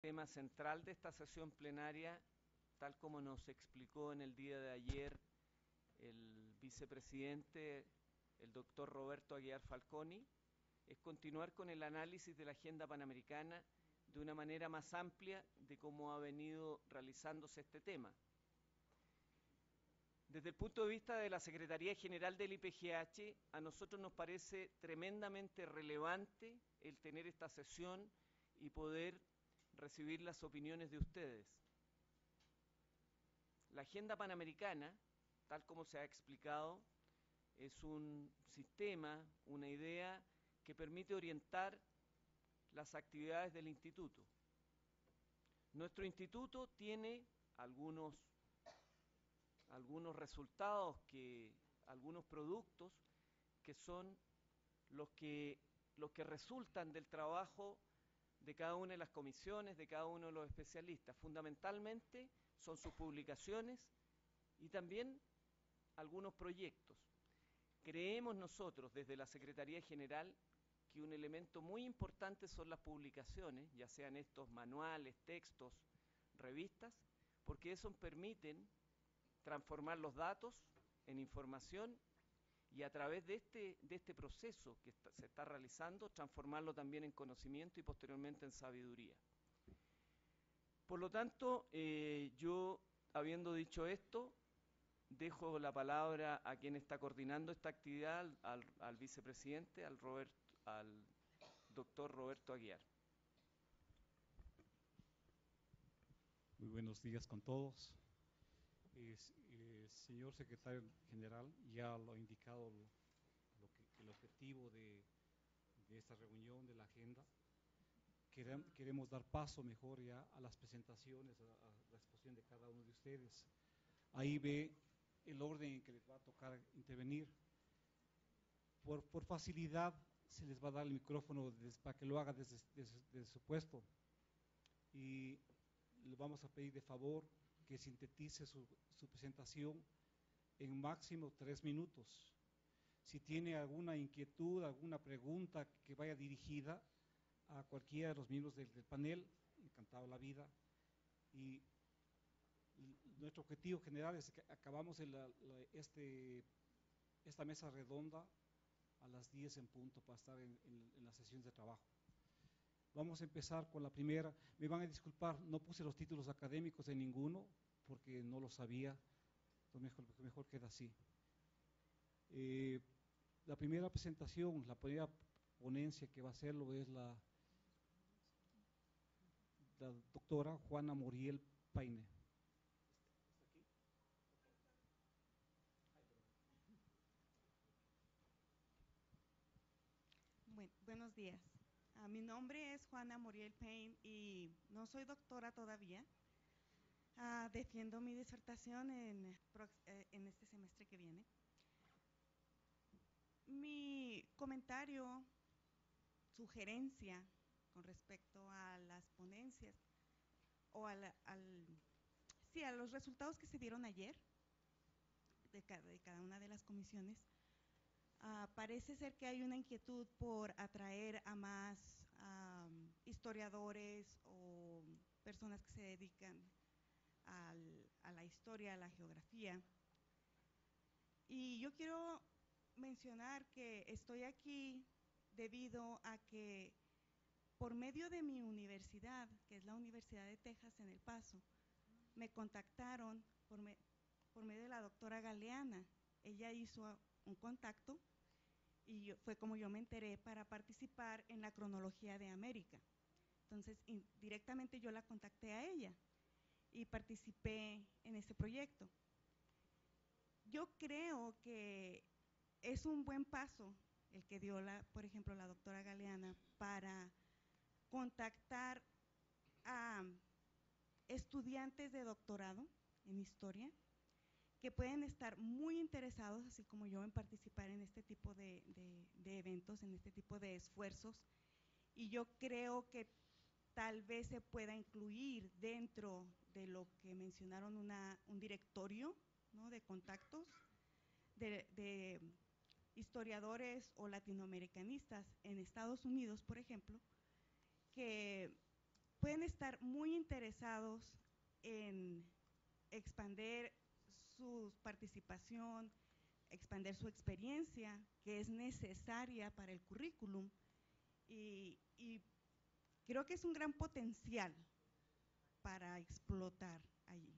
tema central de esta sesión plenaria, tal como nos explicó en el día de ayer el vicepresidente, el doctor Roberto Aguiar Falconi, es continuar con el análisis de la agenda panamericana de una manera más amplia de cómo ha venido realizándose este tema. Desde el punto de vista de la Secretaría General del IPGH, a nosotros nos parece tremendamente relevante el tener esta sesión y poder recibir las opiniones de ustedes. La agenda panamericana, tal como se ha explicado, es un sistema, una idea que permite orientar las actividades del instituto. Nuestro instituto tiene algunos resultados, algunos productos que son los que resultan del trabajo de cada una de las comisiones, de cada uno de los especialistas. Fundamentalmente son sus publicaciones y también algunos proyectos. Creemos nosotros desde la Secretaría General que un elemento muy importante son las publicaciones, ya sean estos manuales, textos, revistas, porque eso permiten transformar los datos en información y a través de este proceso que se está realizando, transformarlo también en conocimiento y posteriormente en sabiduría. Por lo tanto, yo, habiendo dicho esto, dejo la palabra a quien está coordinando esta actividad, al vicepresidente, al doctor Roberto Aguiar. Muy buenos días con todos. Señor secretario general, ya lo ha indicado el objetivo de esta reunión, de la agenda. Queremos dar paso mejor ya a las presentaciones, a la exposición de cada uno de ustedes. Ahí ve el orden en que les va a tocar intervenir. Por facilidad se les va a dar el micrófono para que lo haga desde su puesto. Y le vamos a pedir de favor que sintetice su presentación en máximo 3 minutos. Si tiene alguna inquietud, alguna pregunta que vaya dirigida a cualquiera de los miembros del panel, encantado la vida. Y nuestro objetivo general es que acabamos esta mesa redonda a las 10 en punto para estar en las sesiones de trabajo. Vamos a empezar con la primera. Me van a disculpar, no puse los títulos académicos en ninguno porque no lo sabía. Entonces mejor queda así. La primera presentación, la primera ponencia que va a hacerlo es la doctora Juana Muriel Paine. Buenos días. Mi nombre es Juana Muriel Paine y no soy doctora todavía. Defiendo mi disertación en este semestre que viene. Mi comentario, sugerencia con respecto a las ponencias o a los resultados que se dieron ayer de cada una de las comisiones. Parece ser que hay una inquietud por atraer a más historiadores o personas que se dedican a la historia, a la geografía. Y yo quiero mencionar que estoy aquí debido a que por medio de mi universidad, que es la Universidad de Texas en El Paso, me contactaron por medio de la doctora Galeana. Ella hizo un contacto y fue como yo me enteré para participar en la cronología de América. Entonces, directamente yo la contacté a ella y participé en este proyecto. Yo creo que es un buen paso el que dio, por ejemplo, la doctora Galeana para contactar a estudiantes de doctorado en historia que pueden estar muy interesados, así como yo, en participar en este tipo de eventos, en este tipo de esfuerzos. Y yo creo que tal vez se pueda incluir dentro de lo que mencionaron un directorio, ¿no?, de contactos de historiadores o latinoamericanistas en Estados Unidos, por ejemplo, que pueden estar muy interesados en expandir su participación, expandir su experiencia, que es necesaria para el currículum, y creo que es un gran potencial para explotar allí.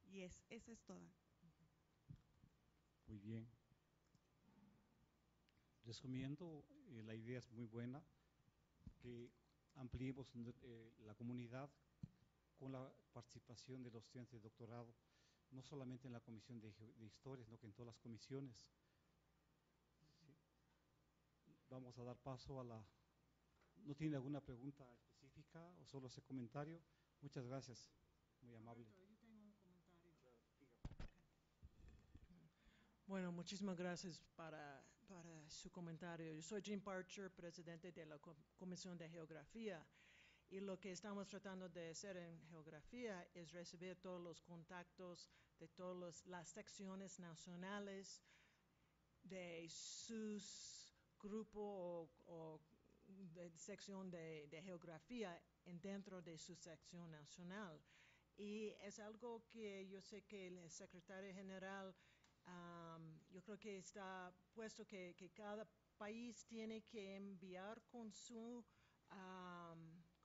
Y esa es toda. Muy bien. Resumiendo, la idea es muy buena, que ampliemos la comunidad con la participación de los estudiantes de doctorado, no solamente en la comisión de historia, sino que en todas las comisiones. ¿Sí? Vamos a dar paso a la... ¿No tiene alguna pregunta específica o solo ese comentario? Muchas gracias, muy amable. Yo tengo un comentario. Bueno, muchísimas gracias para su comentario. Yo soy Jim Parcher, presidente de la Comisión de Geografía, y lo que estamos tratando de hacer en geografía es recibir todos los contactos de todas las secciones nacionales de sus grupos o de sección de geografía dentro de su sección nacional. Y es algo que yo sé que el secretario general, yo creo que está puesto que cada país tiene que enviar con su,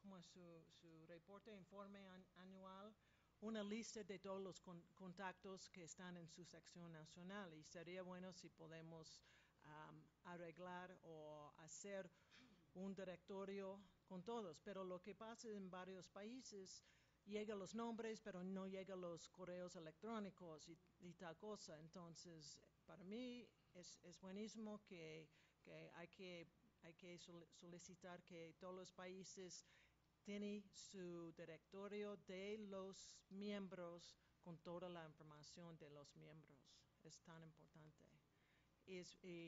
como su reporte, informe anual, una lista de todos los contactos que están en su sección nacional. Y sería bueno si podemos arreglar o hacer un directorio con todos. Pero lo que pasa en varios países, llegan los nombres, pero no llegan los correos electrónicos y tal cosa. Entonces, para mí es buenísimo que hay que solicitar que todos los países tienen su directorio de los miembros con toda la información de los miembros. Es tan importante. Y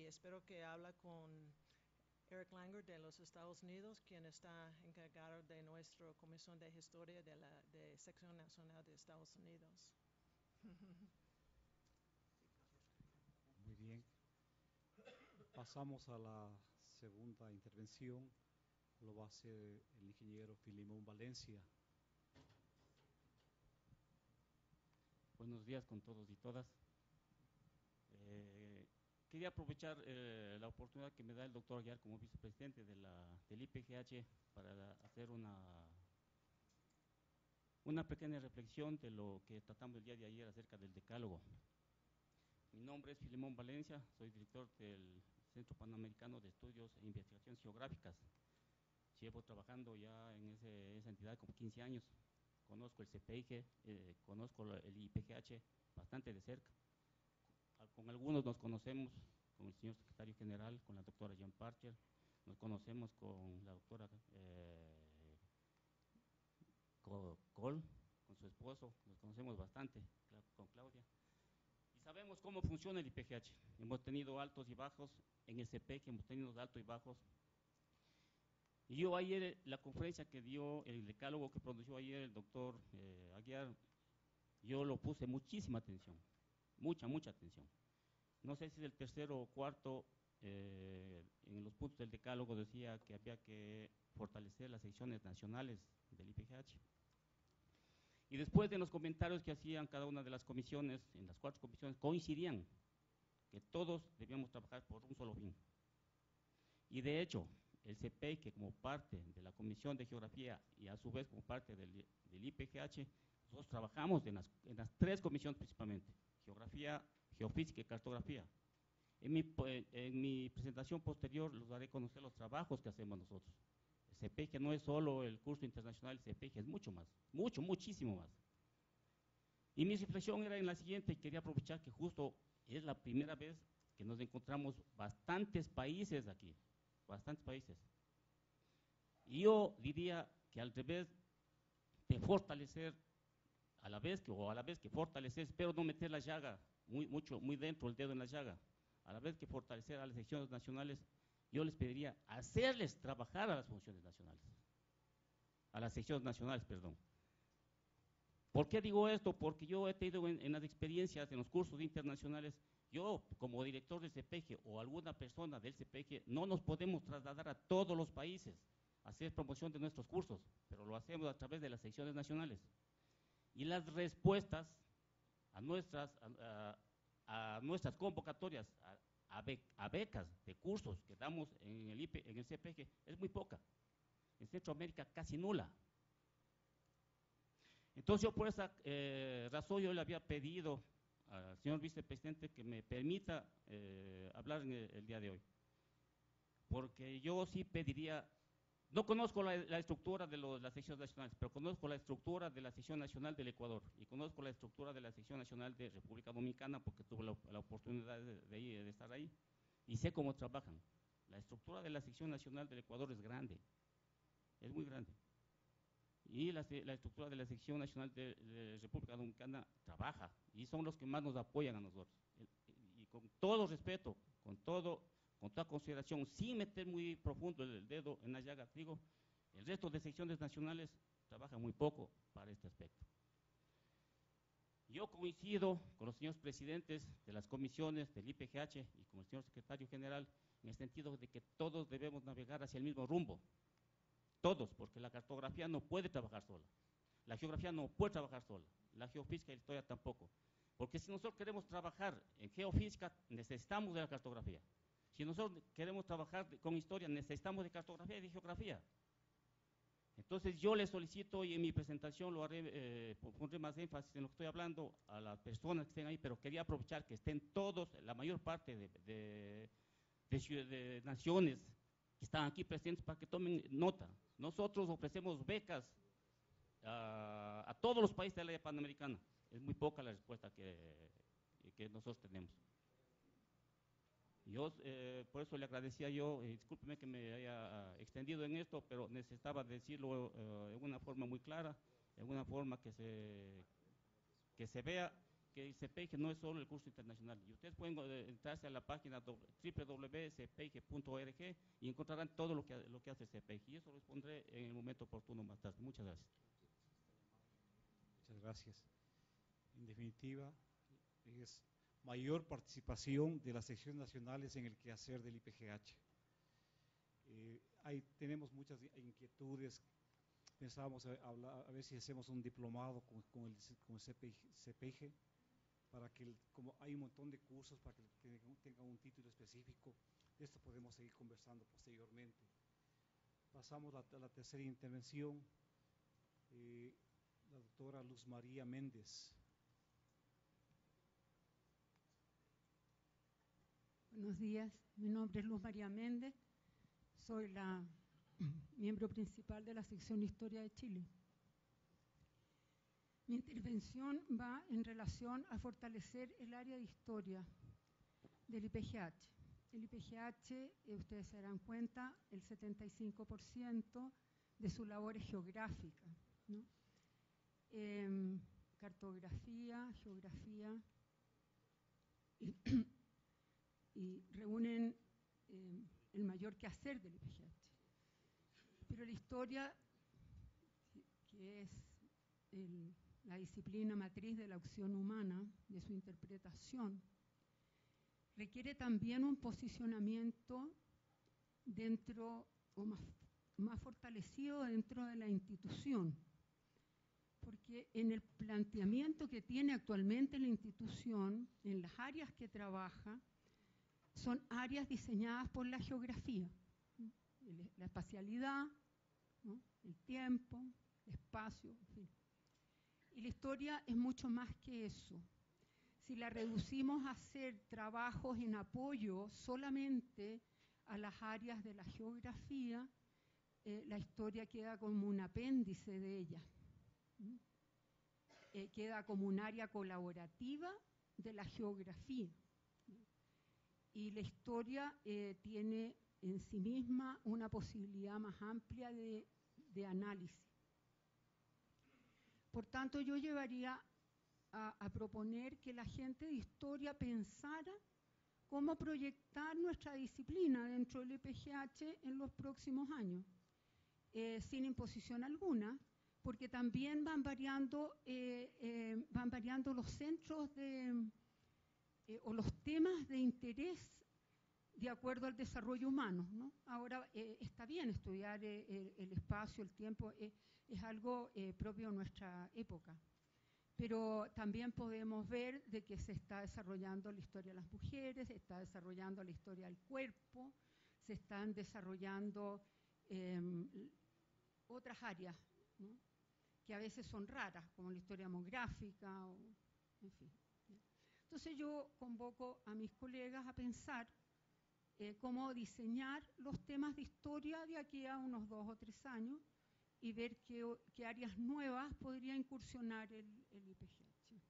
espero que habla con Eric Langer de los Estados Unidos, quien está encargado de nuestra Comisión de Historia de la Sección Nacional de Estados Unidos. Muy bien. Pasamos a la segunda intervención. Lo va a hacer el ingeniero Filimón Valencia. Buenos días con todos y todas. Quería aprovechar la oportunidad que me da el doctor Aguiar como vicepresidente del IPGH para hacer una pequeña reflexión de lo que tratamos el día de ayer acerca del decálogo. Mi nombre es Filimón Valencia, soy director del Centro Panamericano de Estudios e Investigaciones Geográficas. Llevo trabajando ya en esa entidad como 15 años. Conozco el CPIG, conozco el IPGH bastante de cerca. Con algunos nos conocemos, con el señor secretario general, con la doctora Jean Parcher, nos conocemos con la doctora Cole, con su esposo, nos conocemos bastante, con Claudia. Y sabemos cómo funciona el IPGH. Hemos tenido altos y bajos, en el CPIG hemos tenido altos y bajos. Y yo ayer, la conferencia que dio, el decálogo que pronunció ayer el doctor Aguiar, yo lo puse muchísima atención, mucha atención. No sé si es el tercero o cuarto, en los puntos del decálogo decía que había que fortalecer las secciones nacionales del IPGH. Y después de los comentarios que hacían cada una de las comisiones, en las 4 comisiones, coincidían que todos debíamos trabajar por un solo fin. Y de hecho, el CPI, que como parte de la Comisión de Geografía y a su vez como parte del IPGH, nosotros trabajamos en las 3 comisiones principalmente, Geografía, Geofísica y Cartografía. En mi presentación posterior les daré a conocer los trabajos que hacemos nosotros. El CPG no es solo el curso internacional, el CPG es mucho más, muchísimo más. Y mi reflexión era en la siguiente, quería aprovechar que justo es la primera vez que nos encontramos bastantes países aquí, bastantes países. Y yo diría que al revés de fortalecer, a la vez que fortalecer, espero no meter la llaga, muy dentro el dedo en la llaga, a la vez que fortalecer a las secciones nacionales, yo les pediría hacerles trabajar a las funciones nacionales, a las secciones nacionales, perdón. ¿Por qué digo esto? Porque yo he tenido en las experiencias, en los cursos internacionales, yo como director del CPG o alguna persona del CPG, no nos podemos trasladar a todos los países. hacer promoción de nuestros cursos, pero lo hacemos a través de las secciones nacionales. Y las respuestas a nuestras convocatorias, a becas de cursos que damos en el CPG, es muy poca. En Centroamérica casi nula. Entonces yo por esa razón yo le había pedido al señor vicepresidente que me permita hablar el día de hoy. Porque yo sí pediría, no conozco la estructura de las secciones nacionales, pero conozco la estructura de la sección nacional del Ecuador y conozco la estructura de la sección nacional de República Dominicana porque tuve la oportunidad de estar ahí y sé cómo trabajan. La estructura de la sección nacional del Ecuador es grande, es muy grande. Y la estructura de la sección nacional de República Dominicana trabaja y son los que más nos apoyan a nosotros. Y con todo respeto, con toda consideración, sin meter muy profundo el dedo en la llaga, digo, el resto de secciones nacionales trabajan muy poco para este aspecto. Yo coincido con los señores presidentes de las comisiones del IPGH y con el señor secretario general en el sentido de que todos debemos navegar hacia el mismo rumbo. Todos, porque la cartografía no puede trabajar sola, la geografía no puede trabajar sola, la geofísica y la historia tampoco. Porque si nosotros queremos trabajar en geofísica, necesitamos de la cartografía. Si nosotros queremos trabajar con historia, necesitamos de cartografía y de geografía. Entonces yo le solicito, y en mi presentación lo haré, pondré más énfasis en lo que estoy hablando, a las personas que estén ahí, pero quería aprovechar que estén todos, la mayor parte de naciones que están aquí presentes para que tomen nota. Nosotros ofrecemos becas a todos los países de la área panamericana. Es muy poca la respuesta que nosotros tenemos. Yo, por eso le agradecía yo, discúlpeme que me haya extendido en esto, pero necesitaba decirlo de una forma muy clara, de una forma que se vea que el CPG no es solo el curso internacional. Y ustedes pueden entrarse a la página www.cpg.org y encontrarán todo lo que hace el CPG. Y eso lo expondré en el momento oportuno más tarde. Muchas gracias. Muchas gracias. En definitiva, es mayor participación de las secciones nacionales en el quehacer del IPGH. Tenemos muchas inquietudes. Pensábamos a ver si hacemos un diplomado con el CPG para que, como hay un montón de cursos para que tengan un título específico, de esto podemos seguir conversando posteriormente. Pasamos a la tercera intervención, la doctora Luz María Méndez. Buenos días, mi nombre es Luz María Méndez, soy la miembro principal de la sección Historia de Chile. Mi intervención va en relación a fortalecer el área de historia del IPGH. El IPGH, ustedes se darán cuenta, el 75% de su labor es geográfica, ¿no? Cartografía, geografía, y reúnen el mayor quehacer del IPGH. Pero la historia, que es la disciplina matriz de la acción humana, de su interpretación, requiere también un posicionamiento dentro, o más fortalecido dentro de la institución, porque en el planteamiento que tiene actualmente la institución, en las áreas que trabaja, son áreas diseñadas por la geografía, ¿no? La espacialidad, ¿no? El tiempo, el espacio, en fin. Y la historia es mucho más que eso. Si la reducimos a hacer trabajos en apoyo solamente a las áreas de la geografía, la historia queda como un apéndice de ella. Queda como un área colaborativa de la geografía. Y la historia tiene en sí misma una posibilidad más amplia de análisis. Por tanto, yo llevaría a proponer que la gente de historia pensara cómo proyectar nuestra disciplina dentro del IPGH en los próximos años, sin imposición alguna, porque también van variando los centros o los temas de interés de acuerdo al desarrollo humano, ¿no? Ahora, está bien estudiar el espacio, el tiempo, es algo propio de nuestra época. Pero también podemos ver de que se está desarrollando la historia de las mujeres, se está desarrollando la historia del cuerpo, se están desarrollando otras áreas, ¿no? Que a veces son raras, como la historia demográfica, en fin. Entonces yo convoco a mis colegas a pensar cómo diseñar los temas de historia de aquí a unos 2 o 3 años y ver qué áreas nuevas podría incursionar el IPGH.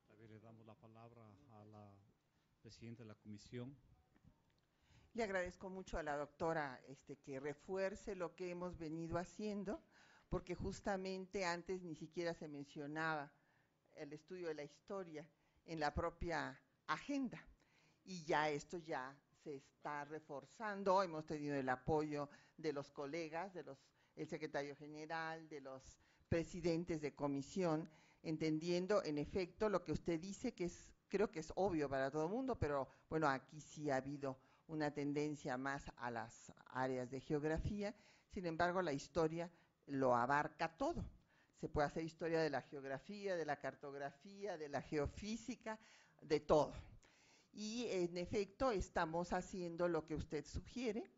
A ver, le damos la palabra a la presidenta de la comisión. Le agradezco mucho a la doctora que refuerce lo que hemos venido haciendo, porque justamente antes ni siquiera se mencionaba el estudio de la historia en la propia agenda, y ya esto ya se está reforzando. Hemos tenido el apoyo de los colegas, el secretario general, de los presidentes de comisión, entendiendo en efecto lo que usted dice, que creo que es obvio para todo el mundo, pero bueno, aquí sí ha habido una tendencia más a las áreas de geografía. Sin embargo, la historia lo abarca todo. Se puede hacer historia de la geografía, de la cartografía, de la geofísica, de todo. Y en efecto estamos haciendo lo que usted sugiere.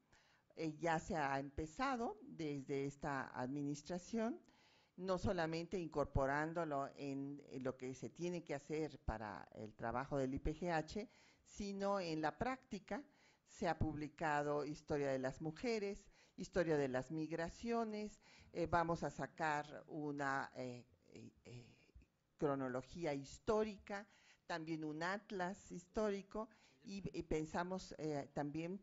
Ya se ha empezado desde esta administración, no solamente incorporándolo en lo que se tiene que hacer para el trabajo del IPGH, sino en la práctica. Se ha publicado Historia de las Mujeres, Historia de las Migraciones, vamos a sacar una cronología histórica, también un atlas histórico, y pensamos también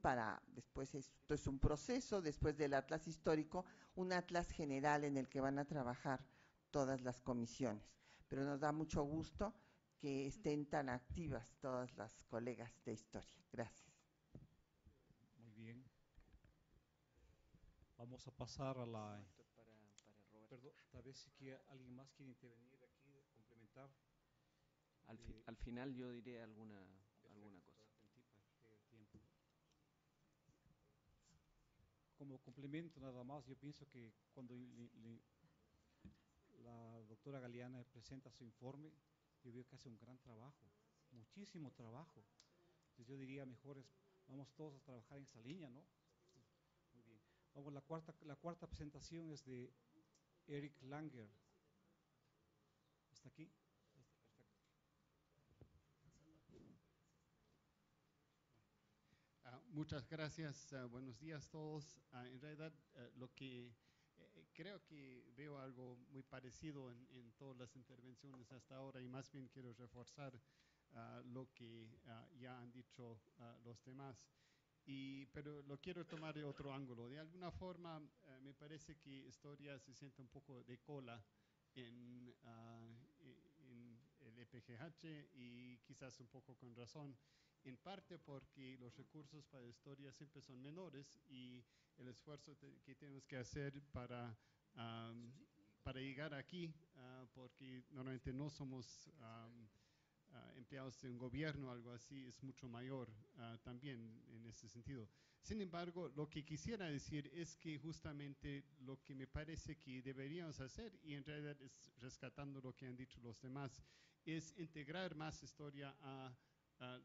después, esto es un proceso, después del atlas histórico, un atlas general en el que van a trabajar todas las comisiones. Pero nos da mucho gusto que estén tan activas todas las colegas de historia. Gracias. Muy bien. Vamos a pasar a la... Perdón, tal vez si alguien más quiere intervenir aquí, complementar. Al final yo diré alguna cosa. Como complemento nada más, yo pienso que cuando la doctora Galeana presenta su informe, yo veo que hace un gran trabajo, muchísimo trabajo. Entonces yo diría mejor vamos todos a trabajar en esa línea, ¿no? Muy bien. Vamos, la cuarta presentación es de Eric Langer. ¿Está aquí? Perfecto. Muchas gracias. Buenos días a todos. En realidad, lo que creo que veo algo muy parecido en todas las intervenciones hasta ahora, y más bien quiero reforzar lo que ya han dicho los demás. Pero lo quiero tomar de otro ángulo. De alguna forma, me parece que historia se siente un poco de cola en el EPGH, y quizás un poco con razón, en parte porque los recursos para historia siempre son menores, y el esfuerzo que tenemos que hacer para llegar aquí, porque normalmente no somos empleados de un gobierno o algo así, es mucho mayor también en ese sentido. Sin embargo, lo que quisiera decir es que justamente lo que me parece que deberíamos hacer, y en realidad es rescatando lo que han dicho los demás, es integrar más historia a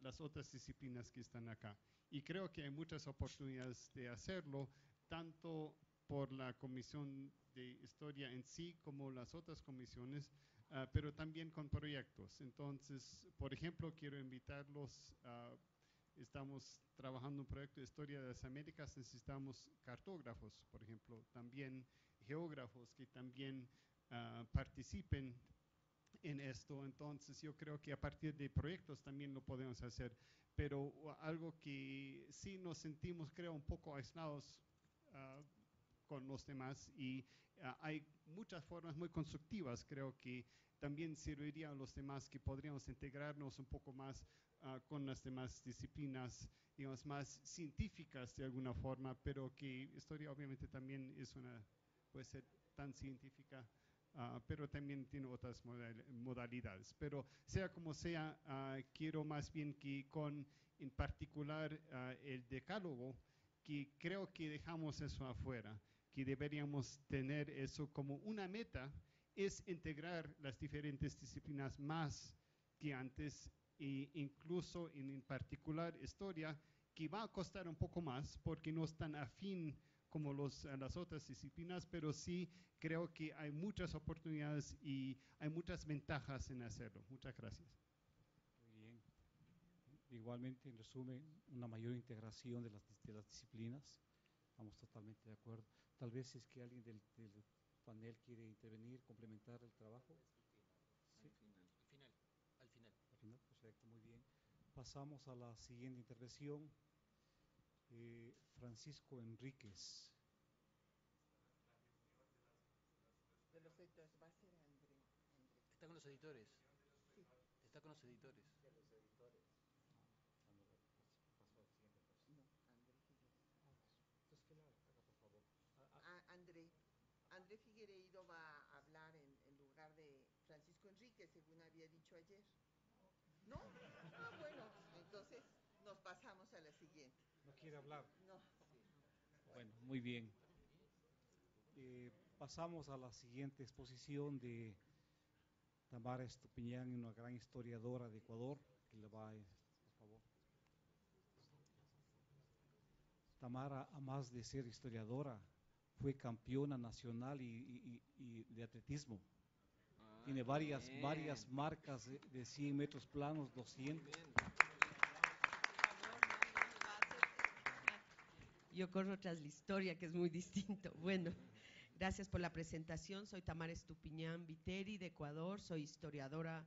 las otras disciplinas que están acá. Y creo que hay muchas oportunidades de hacerlo, tanto por la Comisión de Historia en sí como las otras comisiones, pero también con proyectos. Entonces, por ejemplo, quiero invitarlos estamos trabajando un proyecto de historia de las Américas, necesitamos cartógrafos, por ejemplo, también geógrafos que también participen en esto. Entonces yo creo que a partir de proyectos también lo podemos hacer, pero algo que sí nos sentimos, creo, un poco aislados con los demás, y hay muchas formas muy constructivas, creo que también serviría a los demás, que podríamos integrarnos un poco más con las demás disciplinas, digamos, más científicas de alguna forma, pero que historia obviamente también puede ser tan científica, pero también tiene otras modalidades. Pero sea como sea, quiero más bien que con en particular el decálogo, que creo que dejamos eso afuera, que deberíamos tener eso como una meta, es integrar las diferentes disciplinas más que antes, e incluso en particular historia, que va a costar un poco más porque no es tan afín como las otras disciplinas, pero sí creo que hay muchas oportunidades y hay muchas ventajas en hacerlo. Muchas gracias. Muy bien. Igualmente, en resumen, una mayor integración de las disciplinas. Estamos totalmente de acuerdo. Tal vez es que alguien del panel quiere intervenir, complementar el trabajo. ¿Sí? Al final. Al final, perfecto, muy bien. Pasamos a la siguiente intervención. Francisco Enríquez. De los editores, va a ser André. Está con los editores. Sí. Está con los editores. De los editores. No, André Figueiredo. Entonces, que la haga, por favor. André Figueiredo va a hablar en lugar de Francisco Enríquez, según había dicho ayer. ¿No? Ah, bueno, entonces nos pasamos a la siguiente. ¿No quiere hablar? No. Bueno, muy bien. Pasamos a la siguiente exposición de Tamara Estupiñán, una gran historiadora de Ecuador, que le va, por favor. Tamara, además de ser historiadora, fue campeona nacional y de atletismo. Tiene varias marcas de 100 metros planos, 200. Yo corro tras la historia, que es muy distinto. Bueno, gracias por la presentación. Soy Tamara Estupiñán Viteri, de Ecuador, soy historiadora.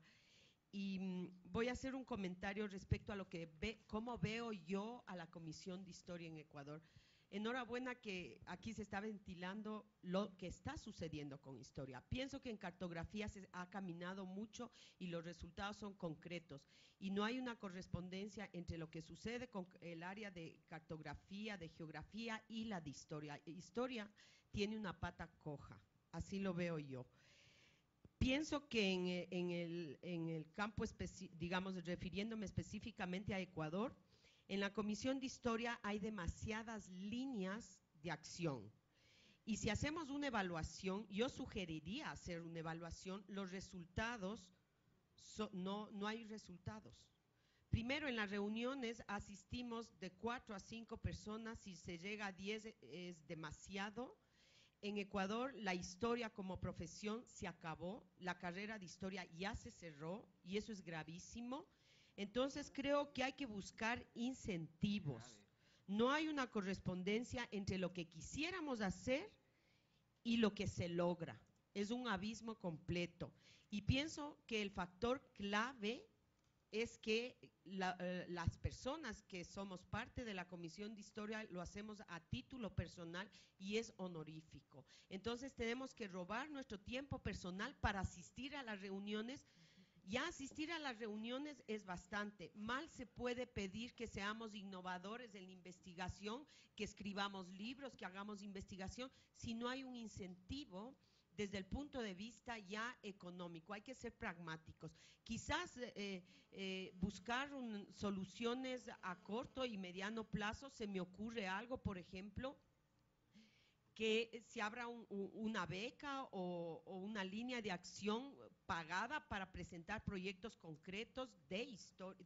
Y voy a hacer un comentario respecto a lo que cómo veo yo a la Comisión de Historia en Ecuador. Enhorabuena que aquí se está ventilando lo que está sucediendo con historia. Pienso que en cartografía se ha caminado mucho y los resultados son concretos. Y no hay una correspondencia entre lo que sucede con el área de cartografía, de geografía y la de historia. Historia tiene una pata coja, así lo veo yo. Pienso que en el campo, digamos, refiriéndome específicamente a Ecuador, en la Comisión de Historia hay demasiadas líneas de acción. Y si hacemos una evaluación, yo sugeriría hacer una evaluación, los resultados, no hay resultados. Primero, en las reuniones asistimos de 4 a 5 personas, si se llega a 10 es demasiado. En Ecuador, la historia como profesión se acabó, la carrera de historia ya se cerró y eso es gravísimo. Entonces, creo que hay que buscar incentivos. No hay una correspondencia entre lo que quisiéramos hacer y lo que se logra. Es un abismo completo. Y pienso que el factor clave es que las personas que somos parte de la Comisión de Historia lo hacemos a título personal y es honorífico. Entonces tenemos que robar nuestro tiempo personal para asistir a las reuniones. Ya asistir a las reuniones es bastante. Mal se puede pedir que seamos innovadores en la investigación, que escribamos libros, que hagamos investigación, si no hay un incentivo desde el punto de vista ya económico. Hay que ser pragmáticos. Quizás buscar soluciones a corto y mediano plazo. Se me ocurre algo, por ejemplo, que se abra una beca o una línea de acción pagada para presentar proyectos concretos de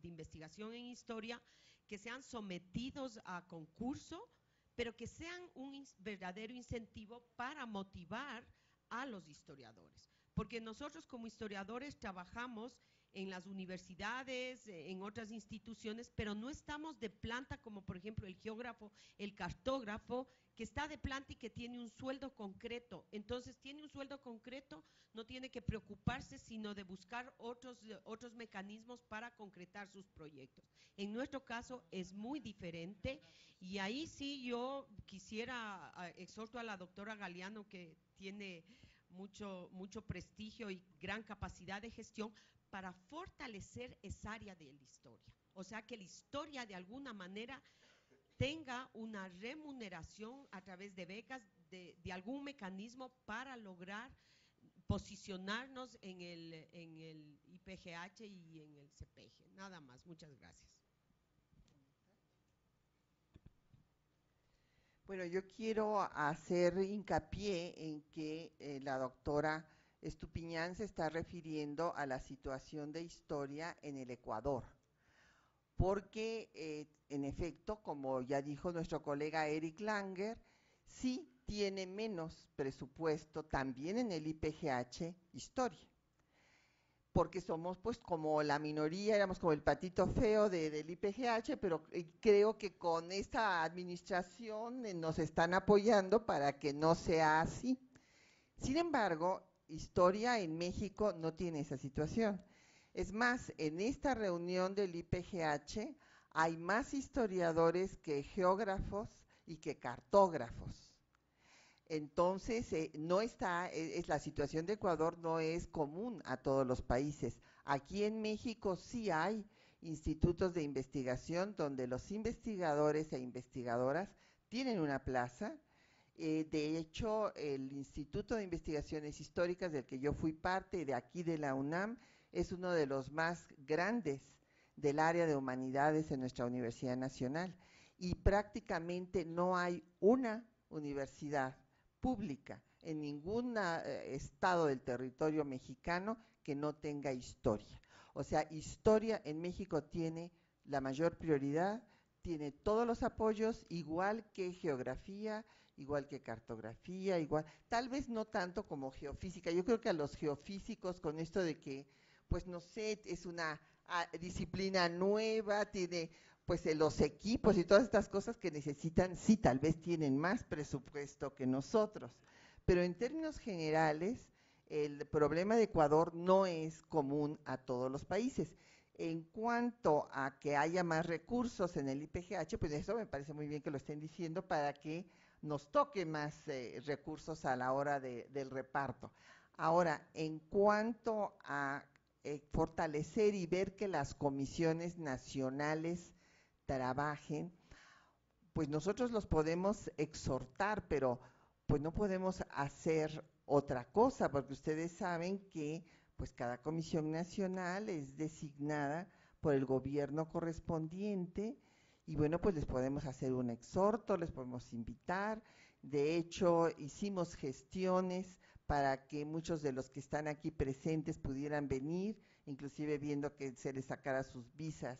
investigación en historia que sean sometidos a concurso, pero que sean un verdadero incentivo para motivar a los historiadores. Porque nosotros como historiadores trabajamos en las universidades, en otras instituciones, pero no estamos de planta como por ejemplo el geógrafo, el cartógrafo, que está de planta y que tiene un sueldo concreto. Entonces tiene un sueldo concreto, no tiene que preocuparse sino de buscar otros mecanismos para concretar sus proyectos. En nuestro caso es muy diferente y ahí sí yo quisiera, exhorto a la doctora Galeano, que tiene mucho prestigio y gran capacidad de gestión, para fortalecer esa área de la historia. O sea, que la historia de alguna manera tenga una remuneración a través de becas, de algún mecanismo para lograr posicionarnos en el IPGH y en el CPG. Nada más. Muchas gracias. Bueno, yo quiero hacer hincapié en que la doctora Estupiñán se está refiriendo a la situación de historia en el Ecuador, porque en efecto, como ya dijo nuestro colega Eric Langer, sí tiene menos presupuesto también en el IPGH historia, porque somos pues como la minoría, éramos como el patito feo del IPGH, pero creo que con esta administración nos están apoyando para que no sea así. Sin embargo, historia en México no tiene esa situación. Es más, en esta reunión del IPGH hay más historiadores que geógrafos y que cartógrafos. Entonces, no está, la situación de Ecuador no es común a todos los países. Aquí en México sí hay institutos de investigación donde los investigadores e investigadoras tienen una plaza. De hecho, el Instituto de Investigaciones Históricas del que yo fui parte, de aquí de la UNAM, es uno de los más grandes del área de humanidades en nuestra Universidad Nacional. Y prácticamente no hay una universidad pública en ningún estado del territorio mexicano que no tenga historia. O sea, historia en México tiene la mayor prioridad, tiene todos los apoyos, igual que geografía, igual que cartografía, igual, tal vez no tanto como geofísica. Yo creo que a los geofísicos, con esto de que, pues no sé, es una disciplina nueva, tiene pues los equipos y todas estas cosas que necesitan, sí, tal vez tienen más presupuesto que nosotros, pero en términos generales, el problema de Ecuador no es común a todos los países. En cuanto a que haya más recursos en el IPGH, pues eso me parece muy bien que lo estén diciendo para que nos toque más recursos a la hora del reparto. Ahora, en cuanto a fortalecer y ver que las comisiones nacionales trabajen, pues nosotros los podemos exhortar, pero pues no podemos hacer otra cosa, porque ustedes saben que pues cada comisión nacional es designada por el gobierno correspondiente y bueno, pues les podemos hacer un exhorto, les podemos invitar. De hecho, hicimos gestiones para que muchos de los que están aquí presentes pudieran venir, inclusive viendo que se les sacara sus visas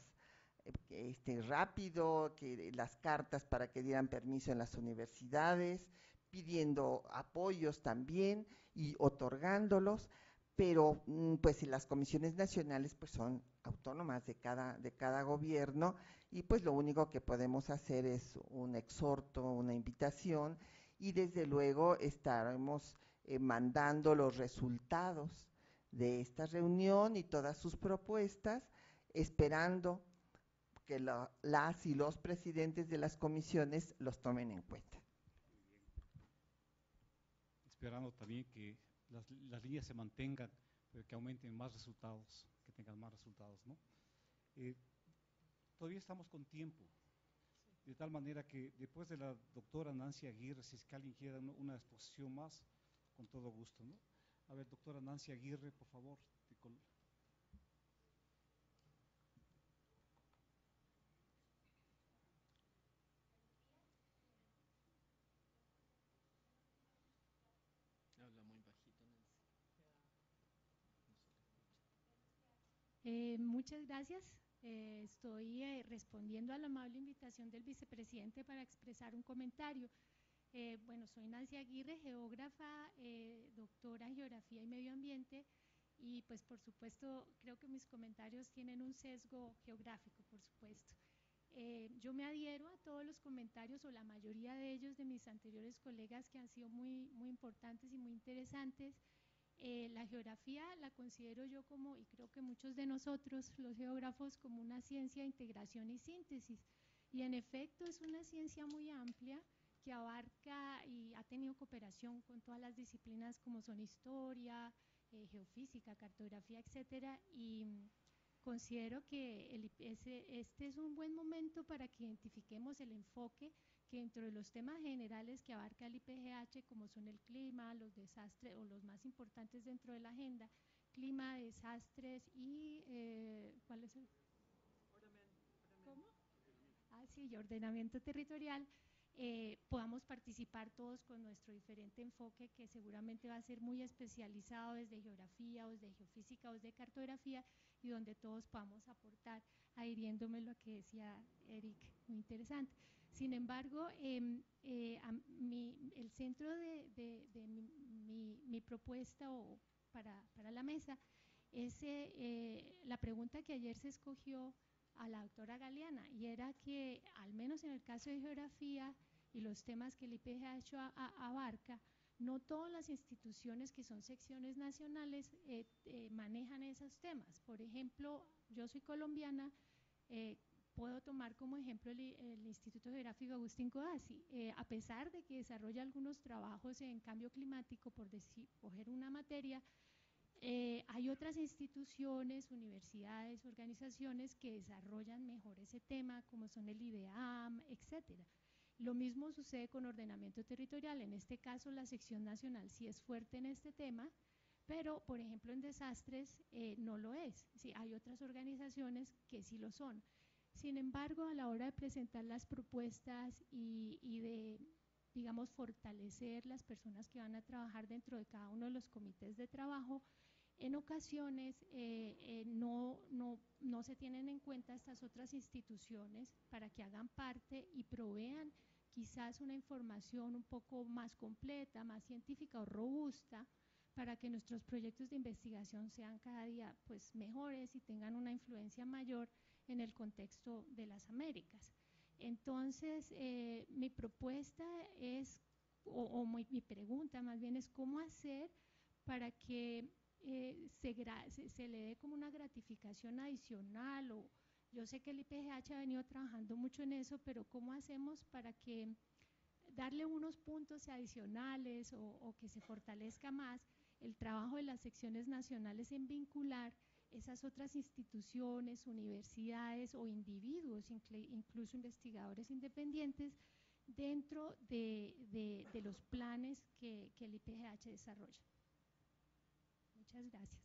rápido, que las cartas para que dieran permiso en las universidades, pidiendo apoyos también y otorgándolos, pero pues las comisiones nacionales pues son autónomas de cada gobierno y pues lo único que podemos hacer es un exhorto, una invitación y desde luego estaremos mandando los resultados de esta reunión y todas sus propuestas, esperando que las y los presidentes de las comisiones los tomen en cuenta. Esperando también que las líneas se mantengan, pero que aumenten más resultados, que tengan más resultados, ¿no? Todavía estamos con tiempo, de tal manera que después de la doctora Nancy Aguirre, si es que alguien quiere una exposición más, con todo gusto, ¿no? A ver, doctora Nancy Aguirre, por favor. Habla muy bajito, Nancy. Muchas gracias. Estoy respondiendo a la amable invitación del vicepresidente para expresar un comentario. Bueno, soy Nancy Aguirre, geógrafa, doctora en Geografía y Medio Ambiente, y pues por supuesto creo que mis comentarios tienen un sesgo geográfico, por supuesto. Yo me adhiero a todos los comentarios, o la mayoría de ellos, de mis anteriores colegas, que han sido muy, muy importantes y muy interesantes. La geografía la considero yo como, y creo que muchos de nosotros, los geógrafos, como una ciencia de integración y síntesis. Y en efecto es una ciencia muy amplia que abarca y ha tenido cooperación con todas las disciplinas como son historia, geofísica, cartografía, etcétera, y considero que este es un buen momento para que identifiquemos el enfoque que dentro de los temas generales que abarca el IPGH, como son el clima, los desastres, o los más importantes dentro de la agenda, clima, desastres y ¿cuál es el? ¿Cómo? Ah, sí, y ordenamiento territorial. podamos participar todos con nuestro diferente enfoque, que seguramente va a ser muy especializado desde geografía o desde geofísica o desde cartografía, y donde todos podamos aportar, adhiriéndome a lo que decía Eric, muy interesante. Sin embargo, el centro de mi propuesta para la mesa es la pregunta que ayer se escogió a la doctora Galeana, y era que, al menos en el caso de geografía y los temas que el IPGH abarca, no todas las instituciones que son secciones nacionales manejan esos temas. Por ejemplo, yo soy colombiana, puedo tomar como ejemplo el Instituto Geográfico Agustín Codazzi. A pesar de que desarrolla algunos trabajos en cambio climático, por coger una materia, hay otras instituciones, universidades, organizaciones que desarrollan mejor ese tema, como son el IDEAM, etcétera. Lo mismo sucede con ordenamiento territorial. En este caso, la sección nacional sí es fuerte en este tema, pero, por ejemplo, en desastres no lo es. Sí, hay otras organizaciones que sí lo son. Sin embargo, a la hora de presentar las propuestas y de, digamos, fortalecer las personas que van a trabajar dentro de cada uno de los comités de trabajo, en ocasiones no se tienen en cuenta estas otras instituciones para que hagan parte y provean quizás una información un poco más completa, más científica o robusta, para que nuestros proyectos de investigación sean cada día pues mejores y tengan una influencia mayor en el contexto de las Américas. Entonces, mi propuesta es, mi pregunta más bien es, ¿cómo hacer para que se le dé como una gratificación adicional? O yo sé que el IPGH ha venido trabajando mucho en eso, pero ¿cómo hacemos para que darle unos puntos adicionales o que se fortalezca más el trabajo de las secciones nacionales en vincular esas otras instituciones, universidades o individuos, incluso investigadores independientes, dentro de los planes que el IPGH desarrolla? Muchas gracias.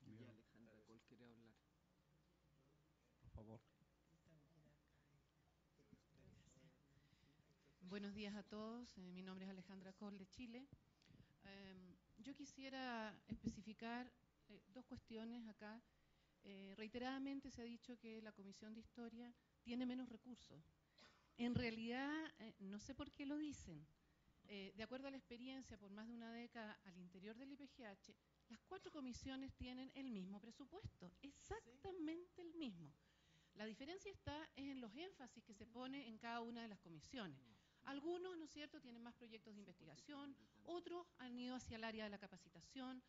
Y Alejandra Col quiere hablar. Por favor. Buenos días a todos. Mi nombre es Alejandra Col de Chile. Yo quisiera especificar dos cuestiones acá. Reiteradamente se ha dicho que la Comisión de Historia tiene menos recursos. En realidad, no sé por qué lo dicen. De acuerdo a la experiencia por más de una década al interior del IPGH, las 4 comisiones tienen el mismo presupuesto, exactamente el mismo. La diferencia está en los énfasis que se pone en cada una de las comisiones. Algunos, ¿no es cierto?, tienen más proyectos de investigación, otros han ido hacia el área de la capacitación.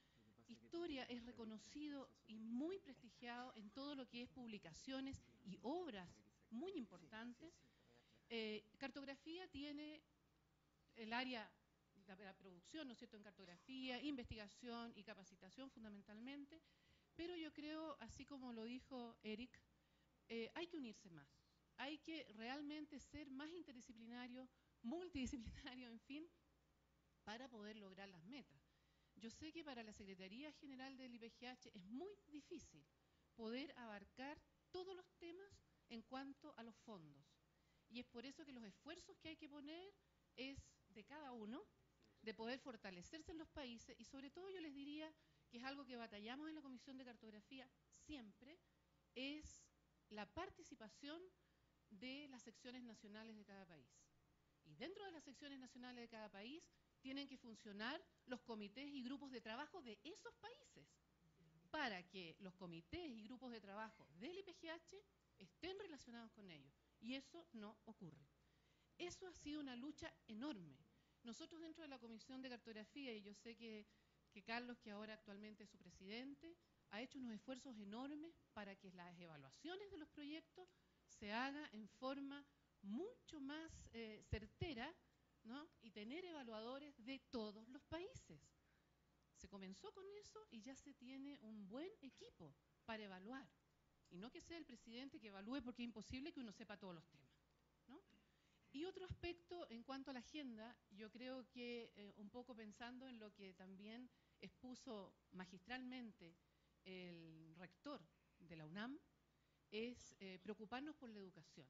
Historia es reconocido y muy prestigiado en todo lo que es publicaciones y obras muy importantes. Cartografía tiene el área de la producción, ¿no es cierto?, en cartografía, investigación y capacitación fundamentalmente, pero yo creo, así como lo dijo Eric, hay que unirse más, hay que realmente ser más interdisciplinario, multidisciplinario, en fin, para poder lograr las metas. Yo sé que para la Secretaría General del IPGH es muy difícil poder abarcar todos los temas en cuanto a los fondos, y es por eso que los esfuerzos que hay que poner es de cada uno, de poder fortalecerse en los países, y sobre todo yo les diría que es algo que batallamos en la Comisión de Cartografía siempre, es la participación de las secciones nacionales de cada país. Y dentro de las secciones nacionales de cada país tienen que funcionar los comités y grupos de trabajo de esos países, para que los comités y grupos de trabajo del IPGH estén relacionados con ellos, y eso no ocurre. Eso ha sido una lucha enorme. Nosotros dentro de la Comisión de Cartografía, y yo sé que Carlos, que ahora actualmente es su presidente, ha hecho unos esfuerzos enormes para que las evaluaciones de los proyectos se hagan en forma mucho más certera, ¿no?, y tener evaluadores de todos los países. Se comenzó con eso y ya se tiene un buen equipo para evaluar. Y no que sea el presidente que evalúe, porque es imposible que uno sepa todos los temas, ¿no? Y otro aspecto en cuanto a la agenda, yo creo que un poco pensando en lo que también expuso magistralmente el rector de la UNAM, es preocuparnos por la educación.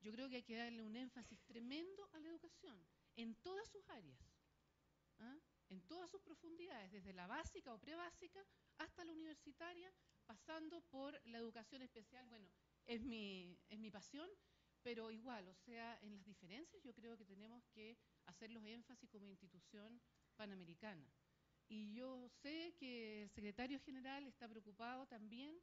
Yo creo que hay que darle un énfasis tremendo a la educación, en todas sus áreas, ¿ah? En todas sus profundidades, desde la básica o prebásica hasta la universitaria, pasando por la educación especial. Bueno, es mi pasión, pero igual, o sea, en las diferencias yo creo que tenemos que hacer los énfasis como institución panamericana. Y yo sé que el secretario general está preocupado también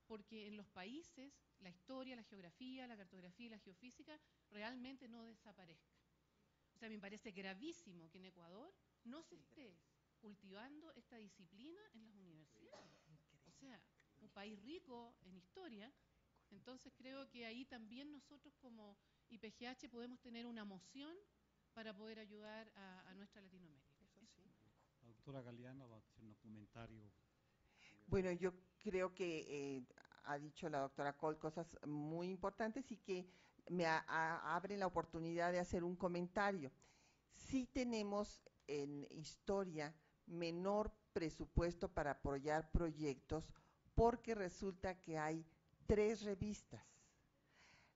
porque en los países la historia, la geografía, la cartografía y la geofísica realmente no desaparezcan. O sea, me parece gravísimo que en Ecuador no se esté cultivando esta disciplina en las universidades. O sea, un país rico en historia. Entonces creo que ahí también nosotros como IPGH podemos tener una moción para poder ayudar a nuestra Latinoamérica. Eso sí. La doctora Galeana va a hacer un comentario. Bueno, yo creo que ha dicho la doctora Coll cosas muy importantes y que me abre la oportunidad de hacer un comentario. Sí tenemos en historia menor presupuesto para apoyar proyectos porque resulta que hay 3 revistas.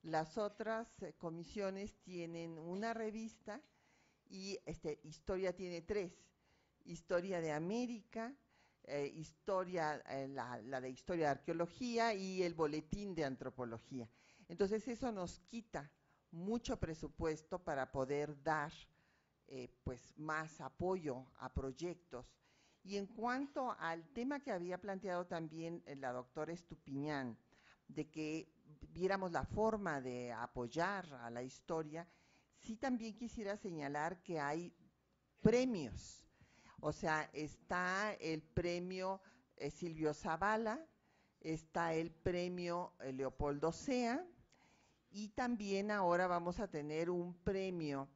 Las otras comisiones tienen una revista y historia tiene 3. Historia de América, historia, la de historia de arqueología y el boletín de antropología. Entonces eso nos quita mucho presupuesto para poder dar pues más apoyo a proyectos. Y en cuanto al tema que había planteado también la doctora Estupiñán, de que viéramos la forma de apoyar a la historia, sí también quisiera señalar que hay premios. O sea, está el premio Silvio Zavala, está el premio Leopoldo Sea, y también ahora vamos a tener un premio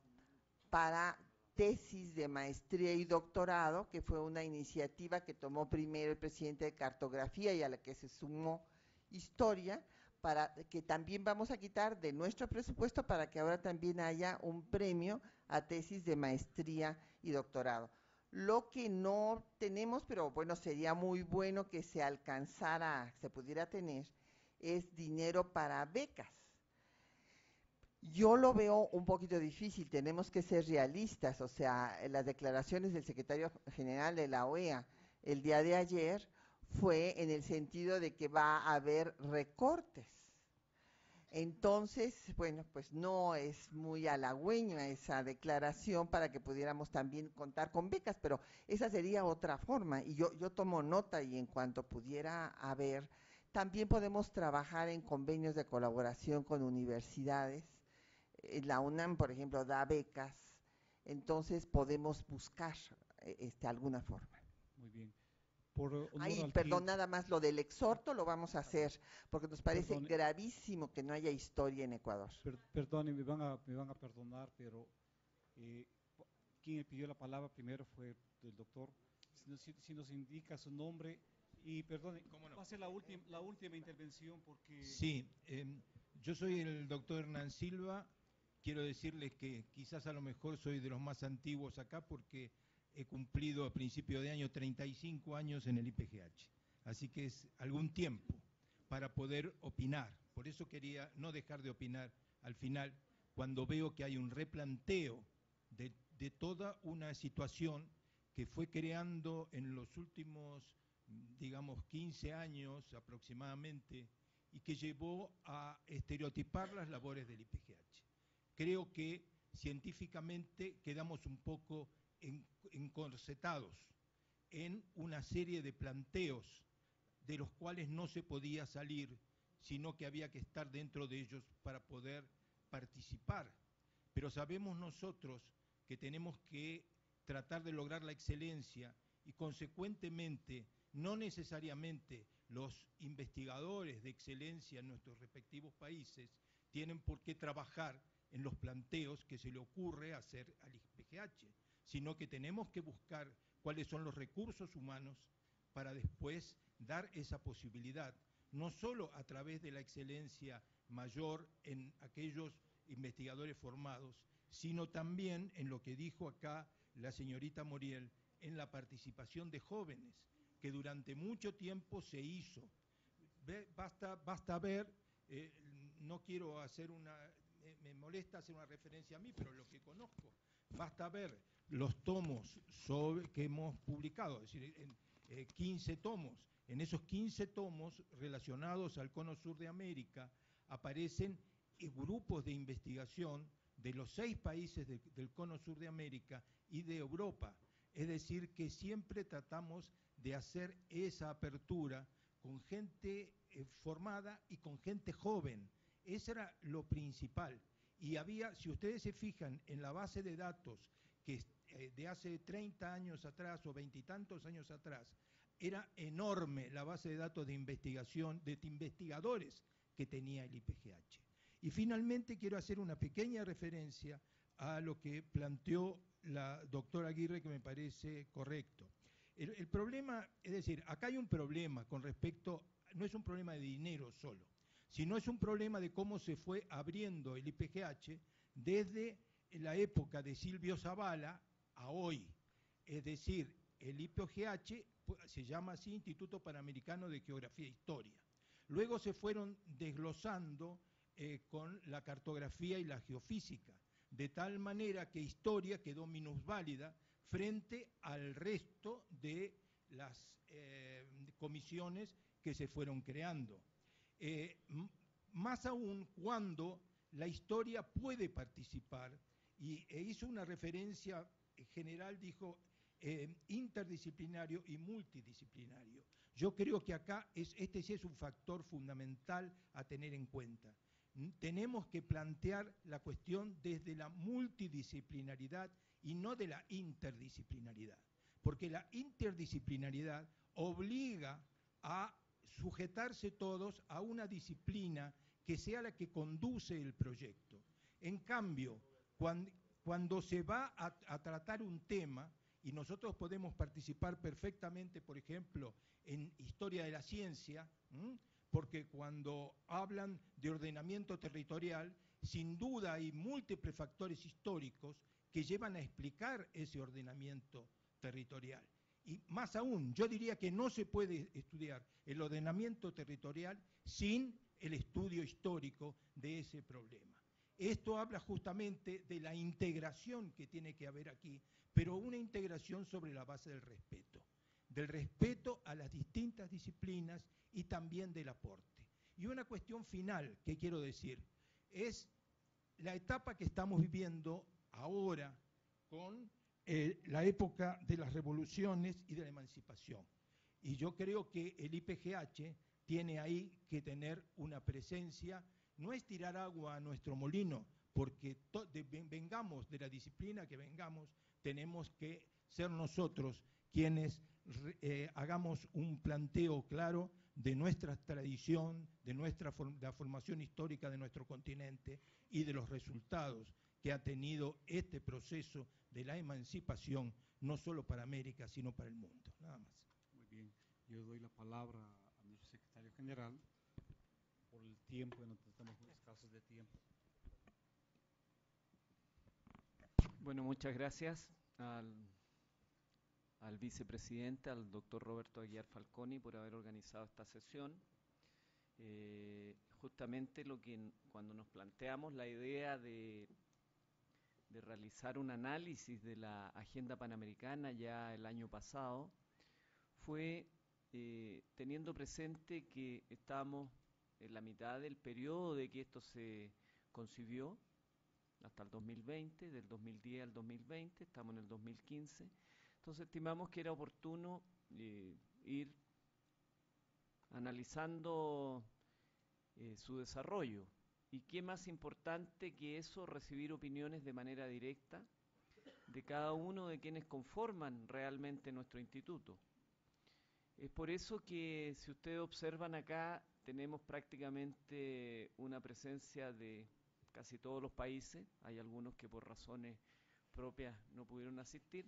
para tesis de maestría y doctorado, que fue una iniciativa que tomó primero el presidente de Cartografía y a la que se sumó Historia, para que también vamos a quitar de nuestro presupuesto para que ahora también haya un premio a tesis de maestría y doctorado. Lo que no tenemos, pero bueno, sería muy bueno que se alcanzara, se pudiera tener, es dinero para becas. Yo lo veo un poquito difícil, tenemos que ser realistas, o sea, las declaraciones del secretario general de la OEA el día de ayer fue en el sentido de que va a haber recortes. Entonces, bueno, pues no es muy halagüeña esa declaración para que pudiéramos también contar con becas, pero esa sería otra forma, y yo tomo nota y en cuanto pudiera haber, también podemos trabajar en convenios de colaboración con universidades. La UNAM, por ejemplo, da becas, entonces podemos buscar alguna forma. Muy bien. Por honor Ay, al perdón, tiempo. nada más lo del exhorto lo vamos a hacer, porque nos parece Perdone. gravísimo que no haya historia en Ecuador. Perdone, me van a perdonar, pero quien pidió la palabra primero fue el doctor. Si nos indica su nombre, y perdone, no? va a ser la última intervención porque... Sí, yo soy el doctor Hernán Silva. Quiero decirles que quizás a lo mejor soy de los más antiguos acá porque he cumplido a principio de año 35 años en el IPGH. Así que es algún tiempo para poder opinar. Por eso quería no dejar de opinar al final cuando veo que hay un replanteo de toda una situación que fue creando en los últimos, digamos, 15 años aproximadamente y que llevó a estereotipar las labores del IPGH. Creo que científicamente quedamos un poco encorsetados en una serie de planteos de los cuales no se podía salir, sino que había que estar dentro de ellos para poder participar. Pero sabemos nosotros que tenemos que tratar de lograr la excelencia y consecuentemente no necesariamente los investigadores de excelencia en nuestros respectivos países tienen por qué trabajar en los planteos que se le ocurre hacer al IPGH, sino que tenemos que buscar cuáles son los recursos humanos para después dar esa posibilidad, no solo a través de la excelencia mayor en aquellos investigadores formados, sino también en lo que dijo acá la señorita Moriel, en la participación de jóvenes, que durante mucho tiempo se hizo. Basta ver, no quiero hacer me molesta hacer una referencia a mí, pero lo que conozco, basta ver los tomos que hemos publicado, es decir, 15 tomos. En esos 15 tomos relacionados al Cono Sur de América aparecen grupos de investigación de los 6 países del Cono Sur de América y de Europa. Es decir, que siempre tratamos de hacer esa apertura con gente formada y con gente joven. Eso era lo principal. Y había, si ustedes se fijan en la base de datos que de hace 30 años atrás o 20 y tantos años atrás, era enorme la base de datos de investigación, de investigadores que tenía el IPGH. Y finalmente quiero hacer una pequeña referencia a lo que planteó la doctora Aguirre, que me parece correcto. El problema, es decir, acá hay un problema con respecto, no es un problema de dinero solo, sino es un problema de cómo se fue abriendo el IPGH desde la época de Silvio Zavala a hoy. Es decir, el IPGH se llama así Instituto Panamericano de Geografía e Historia. Luego se fueron desglosando con la cartografía y la geofísica, de tal manera que historia quedó minusválida frente al resto de las comisiones que se fueron creando. Más aún cuando la historia puede participar, e hizo una referencia general, dijo interdisciplinario y multidisciplinario. Yo creo que acá este sí es un factor fundamental a tener en cuenta. Tenemos que plantear la cuestión desde la multidisciplinaridad y no de la interdisciplinaridad, porque la interdisciplinaridad obliga a sujetarse todos a una disciplina que sea la que conduce el proyecto. En cambio, cuando se va a tratar un tema, y nosotros podemos participar perfectamente, por ejemplo, en historia de la ciencia, porque cuando hablan de ordenamiento territorial, sin duda hay múltiples factores históricos que llevan a explicar ese ordenamiento territorial. Y más aún, yo diría que no se puede estudiar el ordenamiento territorial sin el estudio histórico de ese problema. Esto habla justamente de la integración que tiene que haber aquí, pero una integración sobre la base del respeto a las distintas disciplinas y también del aporte. Y una cuestión final que quiero decir, es la etapa que estamos viviendo ahora con la época de las revoluciones y de la emancipación. Y yo creo que el IPGH tiene ahí que tener una presencia, no es tirar agua a nuestro molino, porque vengamos de la disciplina que vengamos, tenemos que ser nosotros quienes hagamos un planteo claro de nuestra tradición, de la formación histórica de nuestro continente y de los resultados que ha tenido este proceso de la emancipación, no solo para América, sino para el mundo. Nada más. Muy bien, yo doy la palabra a nuestro secretario general por el tiempo, que nos estamos muy escasos de tiempo. Bueno, muchas gracias al vicepresidente, al doctor Roberto Aguiar Falconi, por haber organizado esta sesión. Justamente cuando nos planteamos la idea de realizar un análisis de la agenda panamericana ya el año pasado, fue teniendo presente que estamos en la mitad del periodo de que esto se concibió, hasta el 2020, del 2010 al 2020, estamos en el 2015, entonces estimamos que era oportuno ir analizando su desarrollo. Y qué más importante que eso, recibir opiniones de manera directa de cada uno de quienes conforman realmente nuestro instituto. Es por eso que, si ustedes observan acá, tenemos prácticamente una presencia de casi todos los países, hay algunos que por razones propias no pudieron asistir.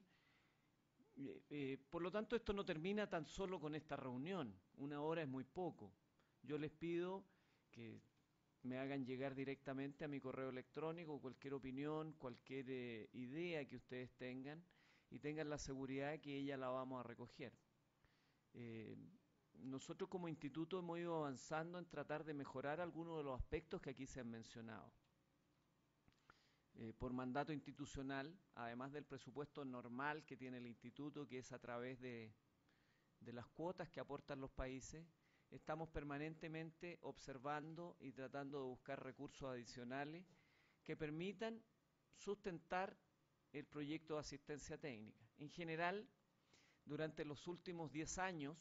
Por lo tanto, esto no termina tan solo con esta reunión, 1 hora es muy poco. Yo les pido que me hagan llegar directamente a mi correo electrónico cualquier opinión, cualquier idea que ustedes tengan, y tengan la seguridad de que ella la vamos a recoger. Nosotros como instituto hemos ido avanzando en tratar de mejorar algunos de los aspectos que aquí se han mencionado. por mandato institucional, además del presupuesto normal que tiene el instituto, que es a través de las cuotas que aportan los países, estamos permanentemente observando y tratando de buscar recursos adicionales que permitan sustentar el proyecto de asistencia técnica. En general, durante los últimos 10 años,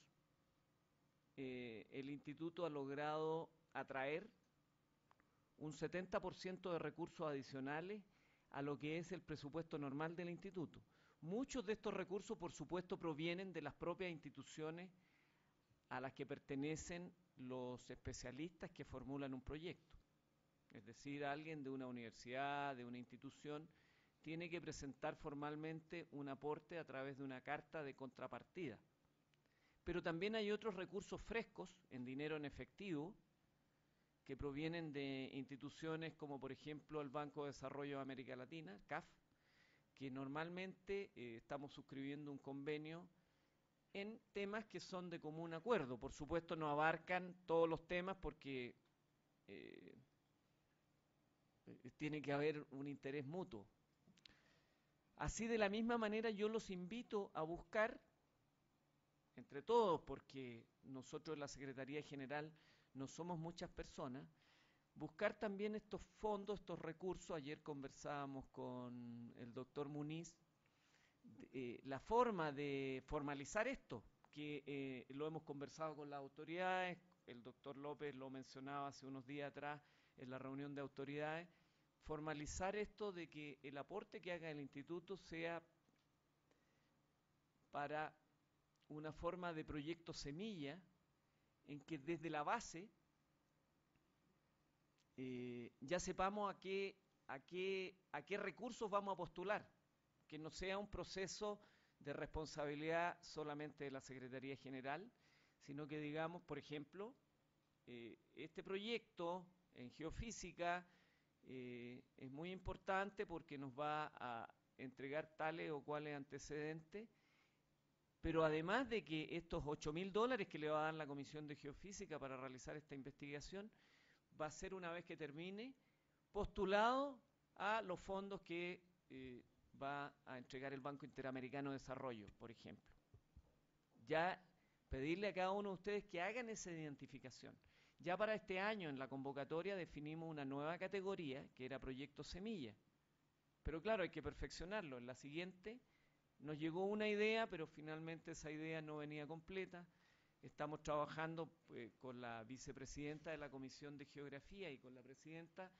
el instituto ha logrado atraer un 70% de recursos adicionales a lo que es el presupuesto normal del instituto. Muchos de estos recursos, por supuesto, provienen de las propias instituciones a las que pertenecen los especialistas que formulan un proyecto. Es decir, alguien de una universidad, de una institución, tiene que presentar formalmente un aporte a través de una carta de contrapartida. Pero también hay otros recursos frescos, en dinero en efectivo, que provienen de instituciones como por ejemplo el Banco de Desarrollo de América Latina, CAF, que normalmente estamos suscribiendo un convenio en temas que son de común acuerdo. Por supuesto no abarcan todos los temas porque tiene que haber un interés mutuo. Así, de la misma manera, yo los invito a buscar entre todos, porque nosotros en la Secretaría General no somos muchas personas, buscar también estos fondos, estos recursos. Ayer conversábamos con el doctor Muniz la forma de formalizar esto, que lo hemos conversado con las autoridades, el doctor López lo mencionaba hace unos días atrás en la reunión de autoridades, formalizar esto de que el aporte que haga el instituto sea para una forma de proyecto semilla en que desde la base ya sepamos a qué recursos vamos a postular, que no sea un proceso de responsabilidad solamente de la Secretaría General, sino que digamos, por ejemplo, este proyecto en geofísica es muy importante porque nos va a entregar tales o cuales antecedentes, pero además de que estos $8.000 que le va a dar la Comisión de Geofísica para realizar esta investigación, va a ser, una vez que termine, postulado a los fondos que va a entregar el Banco Interamericano de Desarrollo, por ejemplo. Ya pedirle a cada uno de ustedes que hagan esa identificación. Ya para este año en la convocatoria definimos una nueva categoría que era proyecto semilla. Pero claro, hay que perfeccionarlo. En la siguiente nos llegó una idea, pero finalmente esa idea no venía completa. Estamos trabajando con la vicepresidenta de la Comisión de Geografía y con la presidenta,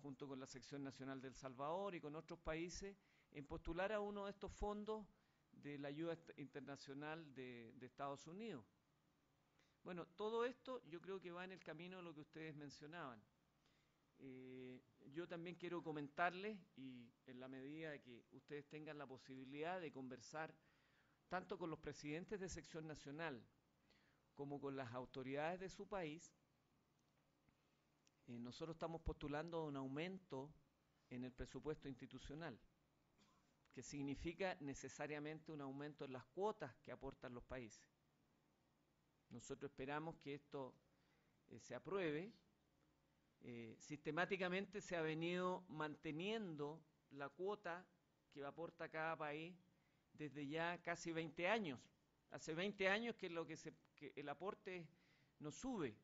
junto con la Sección Nacional de El Salvador y con otros países, en postular a uno de estos fondos de la ayuda internacional de Estados Unidos. Bueno, todo esto yo creo que va en el camino de lo que ustedes mencionaban. Yo también quiero comentarles, y en la medida de que ustedes tengan la posibilidad de conversar tanto con los presidentes de sección nacional como con las autoridades de su país, nosotros estamos postulando un aumento en el presupuesto institucional, que significa necesariamente un aumento en las cuotas que aportan los países. Nosotros esperamos que esto se apruebe. Sistemáticamente se ha venido manteniendo la cuota que aporta cada país desde ya casi 20 años. Hace 20 años que el aporte no sube.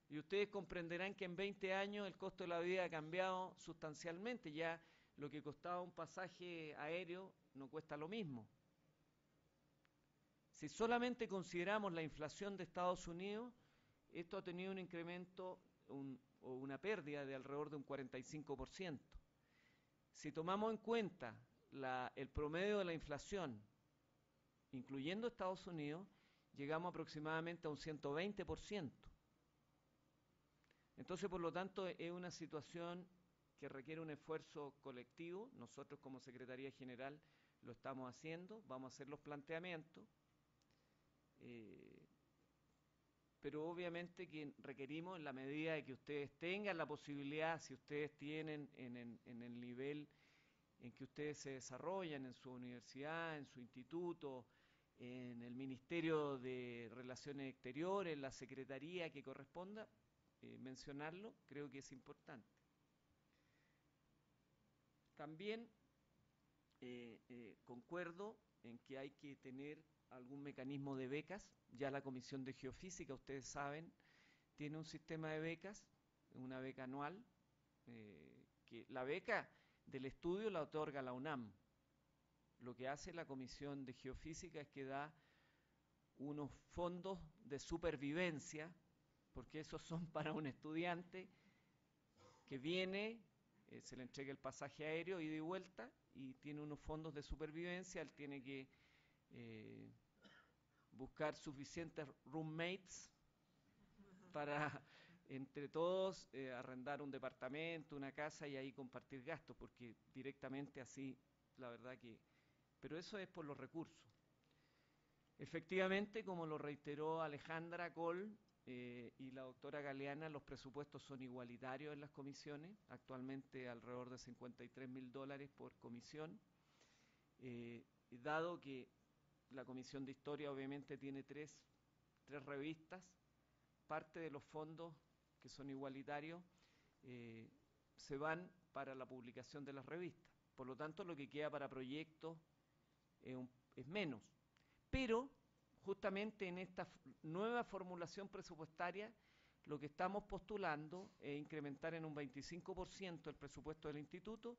Y ustedes comprenderán que en 20 años el costo de la vida ha cambiado sustancialmente. Ya lo que costaba un pasaje aéreo no cuesta lo mismo. Si solamente consideramos la inflación de Estados Unidos, esto ha tenido un incremento o una pérdida de alrededor de un 45%. Si tomamos en cuenta el promedio de la inflación, incluyendo Estados Unidos, llegamos aproximadamente a un 120%. Entonces, por lo tanto, es una situación que requiere un esfuerzo colectivo. Nosotros como Secretaría General lo estamos haciendo, vamos a hacer los planteamientos, pero obviamente que requerimos, en la medida de que ustedes tengan la posibilidad, si ustedes tienen en el nivel en que ustedes se desarrollan, en su universidad, en su instituto, en el Ministerio de Relaciones Exteriores, en la Secretaría que corresponda, mencionarlo, creo que es importante. También concuerdo en que hay que tener algún mecanismo de becas. Ya la Comisión de Geofísica, ustedes saben, tiene un sistema de becas, una beca anual, que la beca del estudio la otorga la UNAM. Lo que hace la Comisión de Geofísica es que da unos fondos de supervivencia, porque esos son para un estudiante que viene, se le entrega el pasaje aéreo, ida y vuelta, y tiene unos fondos de supervivencia. Él tiene que buscar suficientes roommates para entre todos arrendar un departamento, una casa y ahí compartir gastos, porque directamente así, la verdad que... Pero eso es por los recursos. Efectivamente, como lo reiteró Alejandra Coll y la doctora Galeana, los presupuestos son igualitarios en las comisiones, actualmente alrededor de $53.000 por comisión, dado que la Comisión de Historia obviamente tiene tres revistas, parte de los fondos que son igualitarios se van para la publicación de las revistas. Por lo tanto, lo que queda para proyectos es menos. Pero, justamente en esta nueva formulación presupuestaria, lo que estamos postulando es incrementar en un 25% el presupuesto del instituto,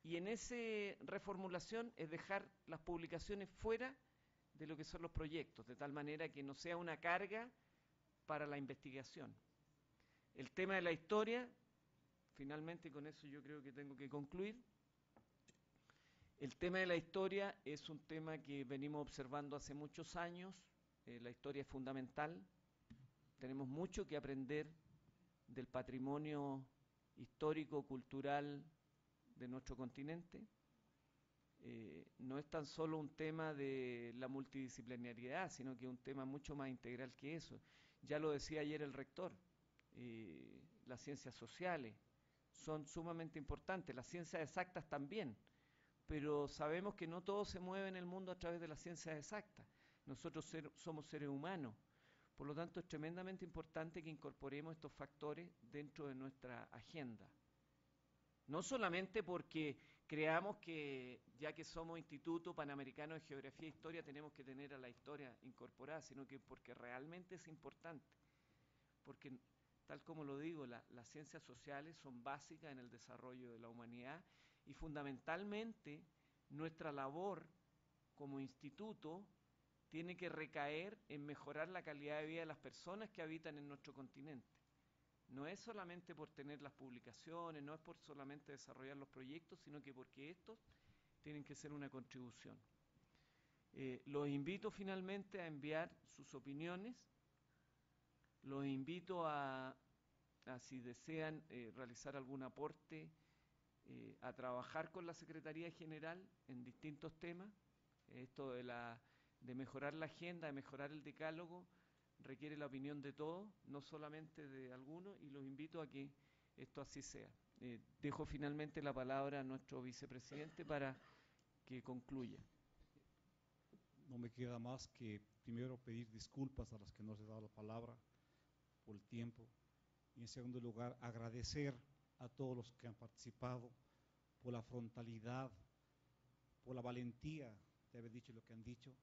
y en esa reformulación es dejar las publicaciones fuera de lo que son los proyectos, de tal manera que no sea una carga para la investigación. El tema de la historia, finalmente, con eso yo creo que tengo que concluir. El tema de la historia es un tema que venimos observando hace muchos años. La historia es fundamental. Tenemos mucho que aprender del patrimonio histórico, cultural de nuestro continente. No es tan solo un tema de la multidisciplinariedad, sino que es un tema mucho más integral que eso. Ya lo decía ayer el rector, las ciencias sociales son sumamente importantes, las ciencias exactas también, pero sabemos que no todo se mueve en el mundo a través de las ciencias exactas. Nosotros somos seres humanos, por lo tanto es tremendamente importante que incorporemos estos factores dentro de nuestra agenda. No solamente porque creamos que, ya que somos Instituto Panamericano de Geografía e Historia, tenemos que tener a la historia incorporada, sino que porque realmente es importante. Porque, tal como lo digo, las ciencias sociales son básicas en el desarrollo de la humanidad, y fundamentalmente nuestra labor como instituto tiene que recaer en mejorar la calidad de vida de las personas que habitan en nuestro continente. No es solamente por tener las publicaciones, no es por solamente desarrollar los proyectos, sino que porque estos tienen que ser una contribución. Los invito finalmente a enviar sus opiniones, los invito a si desean realizar algún aporte, a trabajar con la Secretaría General en distintos temas. Esto de mejorar la agenda, de mejorar el decálogo, requiere la opinión de todos, no solamente de algunos, y los invito a que esto así sea. Dejo finalmente la palabra a nuestro vicepresidente para que concluya. No me queda más que primero pedir disculpas a los que no les he dado la palabra por el tiempo, y en segundo lugar agradecer a todos los que han participado por la frontalidad, por la valentía de haber dicho lo que han dicho,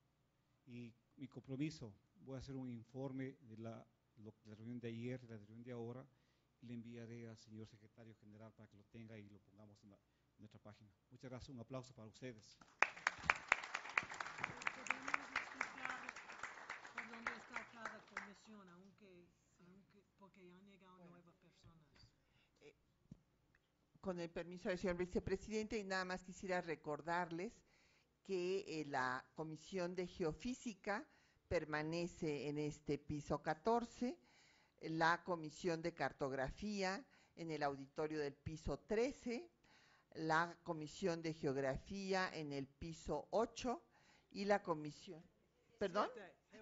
y mi compromiso, voy a hacer un informe de la reunión de ayer, de la reunión de ahora, y le enviaré al señor secretario general para que lo tenga y lo pongamos en nuestra página. Muchas gracias, un aplauso para ustedes. ¿Por dónde está cada comisión, porque han llegado nuevas personas? Con el permiso del señor vicepresidente, y nada más quisiera recordarles que la Comisión de Geofísica permanece en este piso 14, la Comisión de Cartografía en el auditorio del piso 13, la Comisión de Geografía en el piso 8 y la Comisión... ¿Perdón?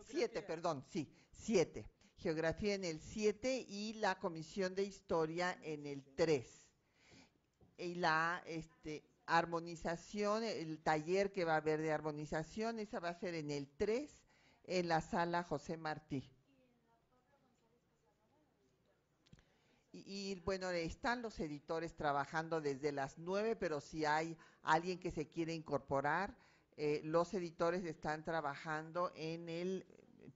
7, perdón, sí, 7. Geografía en el 7 y la Comisión de Historia en el 3. Y la armonización, el taller que va a haber de armonización, esa va a ser en el 3, en la sala José Martí. Y bueno, están los editores trabajando desde las 9, pero si hay alguien que se quiere incorporar, los editores están trabajando en el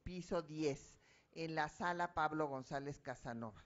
piso 10, en la sala Pablo González Casanova.